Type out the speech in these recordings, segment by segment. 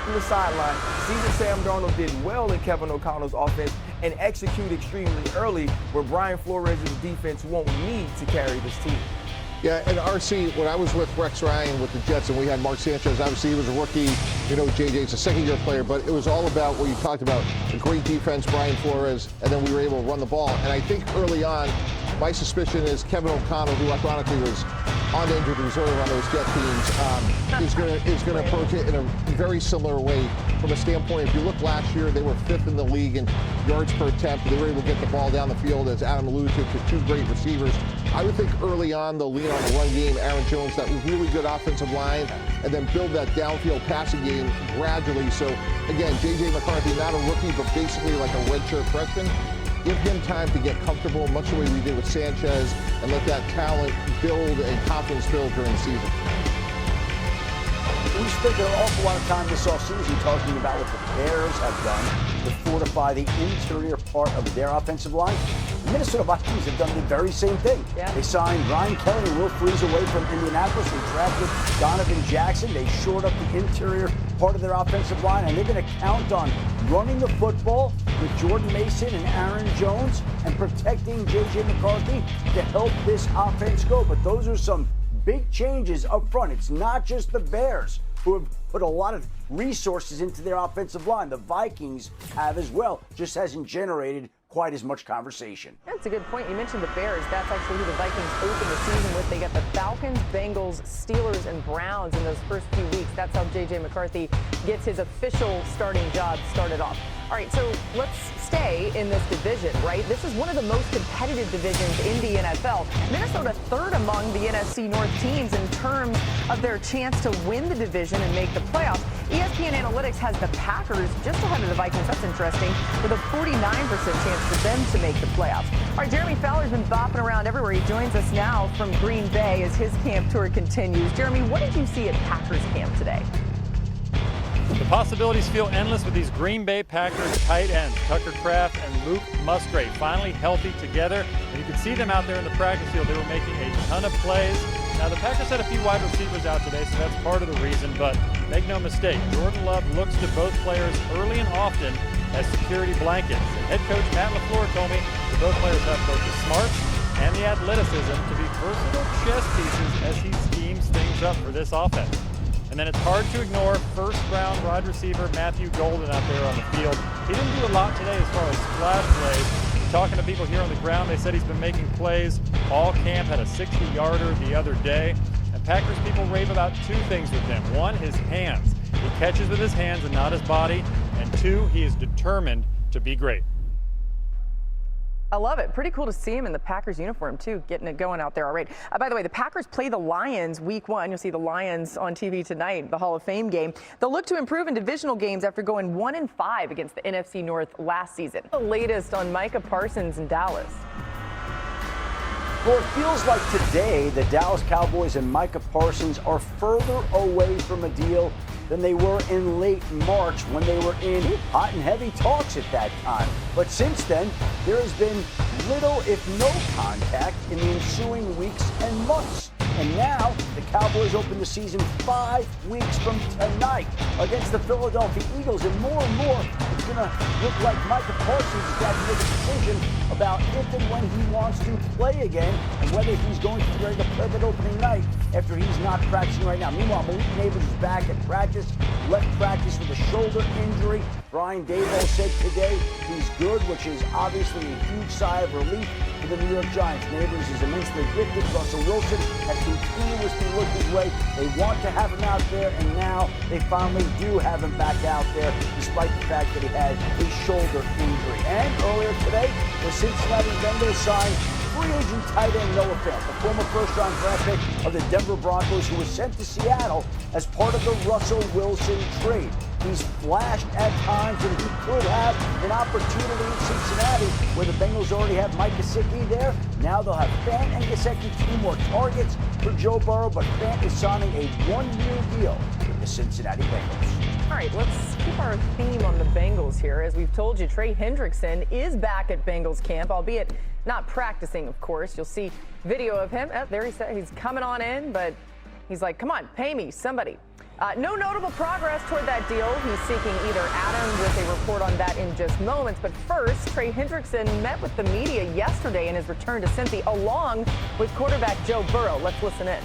from the sideline, see that Sam Darnold did well in Kevin O'Connell's offense, and execute extremely early where Brian Flores' defense won't need to carry this team. Yeah, and RC, when I was with Rex Ryan with the Jets and we had Mark Sanchez, obviously he was a rookie. You know, JJ's a second-year player, but it was all about what you talked about, a great defense, Brian Flores, and then we were able to run the ball. And I think early on, my suspicion is Kevin O'Connell, who ironically was on injured reserve on those Jet teams, is going to approach it in a very similar way. From a standpoint, if you look last year, they were 5th in the league in yards per attempt. They were able to get the ball down the field, as Adam alluded to 2 great receivers. I would think early on they'll lean on the run game, Aaron Jones, that really good offensive line, and then build that downfield passing game gradually. So, again, J.J. McCarthy, not a rookie, but basically like a redshirt freshman. Give him time to get comfortable, much the way we did with Sanchez, and let that talent build and confidence build during the season. We spent an awful lot of time this offseason talking about what the Bears have done to fortify the interior part of their offensive line. The Minnesota Vikings have done the very same thing. Yeah. They signed Ryan Kelly and Will Freeze away from Indianapolis. They drafted Donovan Jackson. They shored up the interior part of their offensive line, and they're going to count on running the football with Jordan Mason and Aaron Jones and protecting J.J. McCarthy to help this offense go. But those are some big changes up front. It's not just the Bears who have put a lot of resources into their offensive line. The Vikings have as well, just hasn't generated quite as much conversation. That's a good point. You mentioned the Bears. That's actually who the Vikings opened the season with. They got the Falcons, Bengals, Steelers, and Browns in those first few weeks. That's how J.J. McCarthy gets his official starting job started off. All right, so let's stay in this division, right? This is one of the most competitive divisions in the NFL. Minnesota third among the NFC North teams in terms of their chance to win the division and make the playoffs. ESPN Analytics has the Packers just ahead of the Vikings. That's interesting, with a 49% chance for them to make the playoffs. All right, Jeremy Fowler's been bopping around everywhere. He joins us now from Green Bay as his camp tour continues. Jeremy, what did you see at Packers camp today? The possibilities feel endless with these Green Bay Packers tight ends, Tucker Kraft and Luke Musgrave, finally healthy together. And you can see them out there in the practice field. They were making a ton of plays. Now, the Packers had a few wide receivers out today, so that's part of the reason. But make no mistake, Jordan Love looks to both players early and often as security blankets. And head coach Matt LaFleur told me that both players have both the smarts and the athleticism to be versatile chess pieces as he schemes things up for this offense. And then it's hard to ignore first-round wide receiver Matthew Golden out there on the field. He didn't do a lot today as far as splash plays. Talking to people here on the ground, they said he's been making plays all camp, had a 60-yarder the other day. And Packers people rave about 2 things with him. 1, his hands. He catches with his hands and not his body. And 2, he is determined to be great. I love it. Pretty cool to see him in the Packers uniform, too, getting it going out there. All right. By the way, the Packers play the Lions week 1. You'll see the Lions on TV tonight, the Hall of Fame game. They'll look to improve in divisional games after going 1-5 against the NFC North last season. The latest on Micah Parsons in Dallas. Well, it feels like today the Dallas Cowboys and Micah Parsons are further away from a deal than they were in late March when they were in hot and heavy talks at that time. But since then, there has been little, if no, contact in the ensuing weeks and months. And now the Cowboys open the season 5 weeks from tonight against the Philadelphia Eagles. And more, it's going to look like Micah Parsons has got to make a decision about if and when he wants to play again and whether he's going to be ready to play that opening night after he's not practicing right now. Meanwhile, Malik Neighbors is back at practice, left practice with a shoulder injury. Brian Daboll said today he's good, which is obviously a huge sigh of relief for the New York Giants. Neighbors is immensely gifted. Russell Wilson has continuously looked his way. They want to have him out there, and now they finally do have him back out there, despite the fact that he had a shoulder injury. And earlier today, the Cincinnati Bengals signed free agent tight end Noah Fant, the former first-round draft pick of the Denver Broncos, who was sent to Seattle as part of the Russell Wilson trade. He's flashed at times, and he could have an opportunity in Cincinnati, where the Bengals already have Mike Gesicki there. Now they'll have Fant and Gesicki, 2 more targets for Joe Burrow, but Fant is signing a 1-year deal with the Cincinnati Bengals. All right, let's keep our theme on the Bengals here. As we've told you, Trey Hendrickson is back at Bengals camp, albeit not practicing, of course. You'll see video of him. Oh, there he said he's coming on in, but he's like, come on, pay me, somebody. No notable progress toward that deal. He's seeking either Adam with a report on that in just moments. But first, Trey Hendrickson met with the media yesterday in his return to Cincy, along with quarterback Joe Burrow. Let's listen in.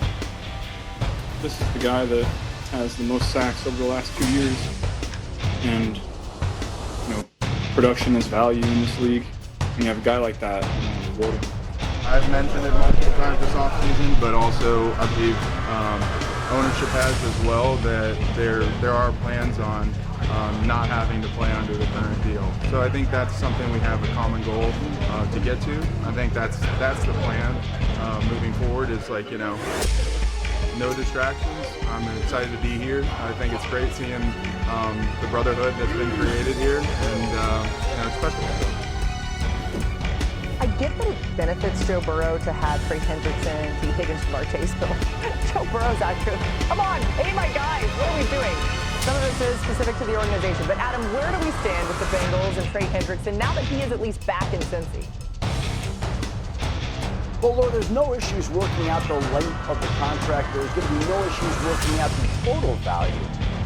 This is the guy that has the most sacks over the last 2 years. And, production is value in this league. When you have a guy like that, reward him. I've mentioned it multiple times this offseason, but also I believe ownership has as well, that there are plans on not having to play under the current deal. So I think that's something we have a common goal to get to. I think that's the plan moving forward. Is no distractions. I'm excited to be here. I think it's great seeing the brotherhood that's been created here, and it's special. I get that it benefits Joe Burrow to have Trey Hendrickson, T. Higgins, Jamar Chase, Bill. Joe Burrow's out here. Come on, hey, my guys, what are we doing? Some of this is specific to the organization. But, Adam, where do we stand with the Bengals and Trey Hendrickson now that he is at least back in Cincy? Well, Laura, there's no issues working out the length of the contract. There's going to be no issues working out the total value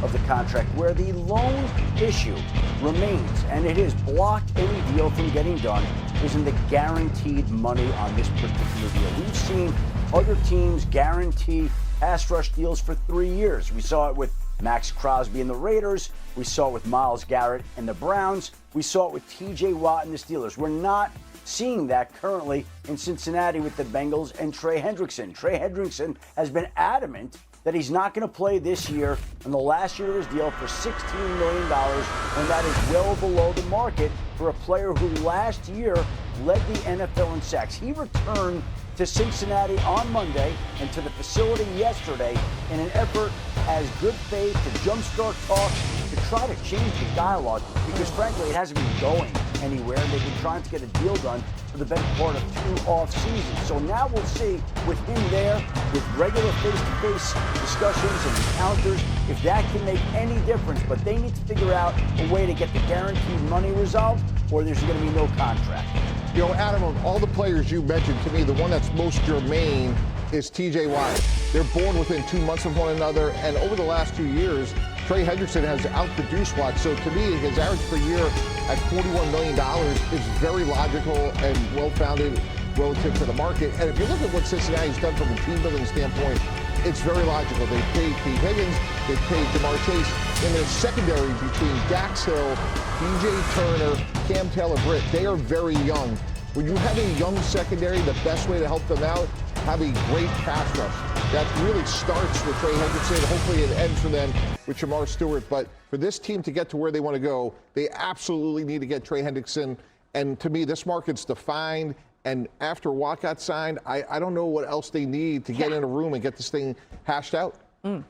of the contract, where the lone issue remains, and it has blocked any deal from getting done, is in the guaranteed money on this particular deal. We've seen other teams guarantee pass rush deals for 3 years. We saw it with Max Crosby and the Raiders. We saw it with Myles Garrett and the Browns. We saw it with T.J. Watt and the Steelers. We're not seeing that currently in Cincinnati with the Bengals and Trey Hendrickson. Trey Hendrickson has been adamant that he's not going to play this year in the last year of his deal for $16 million, and that is well below the market for a player who last year led the NFL in sacks. He returned to Cincinnati on Monday and to the facility yesterday in an effort as good faith to jumpstart talk, to try to change the dialogue, because frankly it hasn't been going anywhere, and they've been trying to get a deal done for the better part of 2 off seasons. So now we'll see with him there, with regular face-to-face discussions and encounters, if that can make any difference. But they need to figure out a way to get the guaranteed money resolved, or there's going to be no contract. Adam, of all the players you mentioned, to me, the one that's most germane is T.J. Watt. They're born within 2 months of one another, and over the last 2 years, Trey Hendrickson has outproduced Watt. So to me, his average per year at $41 million is very logical and well-founded relative to the market. And if you look at what Cincinnati's done from a team building standpoint, it's very logical. They paid T. Higgins, they paid Jamar Chase. In their secondary between Dax Hill, DJ Turner, Cam Taylor-Britt, they are very young. When you have a young secondary, the best way to help them out, have a great pass rush. That really starts with Trey Hendrickson. Hopefully it ends for them with Jamar Stewart. But for this team to get to where they want to go, they absolutely need to get Trey Hendrickson. And to me, this market's defined. And after Watt got signed, I don't know what else they need to get in a room and get this thing hashed out. I'm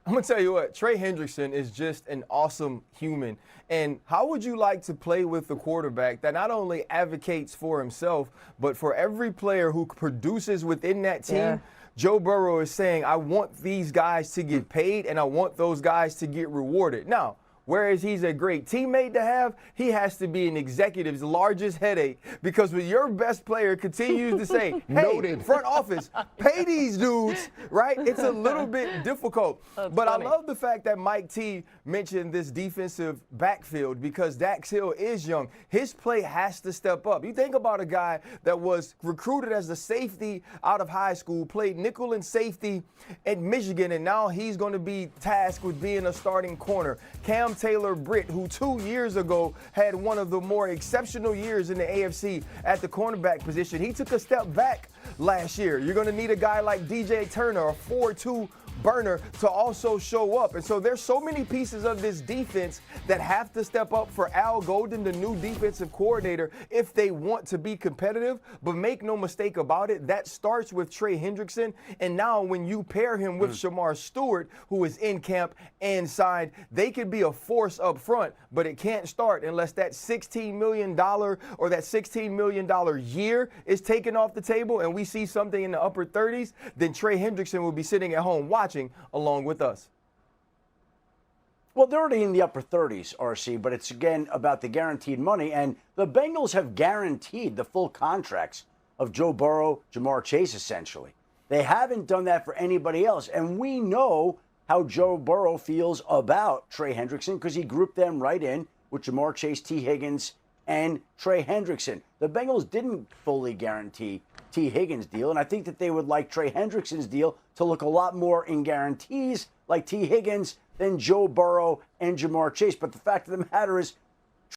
going to tell you what, Trey Hendrickson is just an awesome human. And how would you like to play with the quarterback that not only advocates for himself, but for every player who produces within that team? Yeah. Joe Burrow is saying, I want these guys to get paid, and I want those guys to get rewarded. Now, whereas he's a great teammate to have, he has to be an executive's largest headache, because when your best player continues to say, hey, Noted. Front office, pay these dudes, right? It's a little bit difficult. But funny. I love the fact that Mike T mentioned this defensive backfield, because Dax Hill is young. His play has to step up. You think about a guy that was recruited as a safety out of high school, played nickel and safety at Michigan, and now he's going to be tasked with being a starting corner. Cam Taylor-Britt, who 2 years ago had one of the more exceptional years in the AFC at the cornerback position. He took a step back last year. You're going to need a guy like DJ Turner, a 4-2 burner, to also show up. And so there's so many pieces of this defense that have to step up for Al Golden, the new defensive coordinator, if they want to be competitive. But make no mistake about it, that starts with Trey Hendrickson. And now when you pair him with Jamar Stewart, who is in camp and signed, they could be a force up front, but it can't start unless that $16 million or that $16 million year is taken off the table and we see something in the upper 30s, then Trey Hendrickson will be sitting at home watching along with us. Well, they're already in the upper 30s, RC, but it's again about the guaranteed money. And the Bengals have guaranteed the full contracts of Joe Burrow, Jamar Chase, essentially. They haven't done that for anybody else. And we know how Joe Burrow feels about Trey Hendrickson, because he grouped them right in with Jamar Chase, T. Higgins, and Trey Hendrickson. The Bengals didn't fully guarantee T. Higgins' deal, and I think that they would like Trey Hendrickson's deal to look a lot more in guarantees like T. Higgins than Joe Burrow and Jamar Chase. But the fact of the matter is,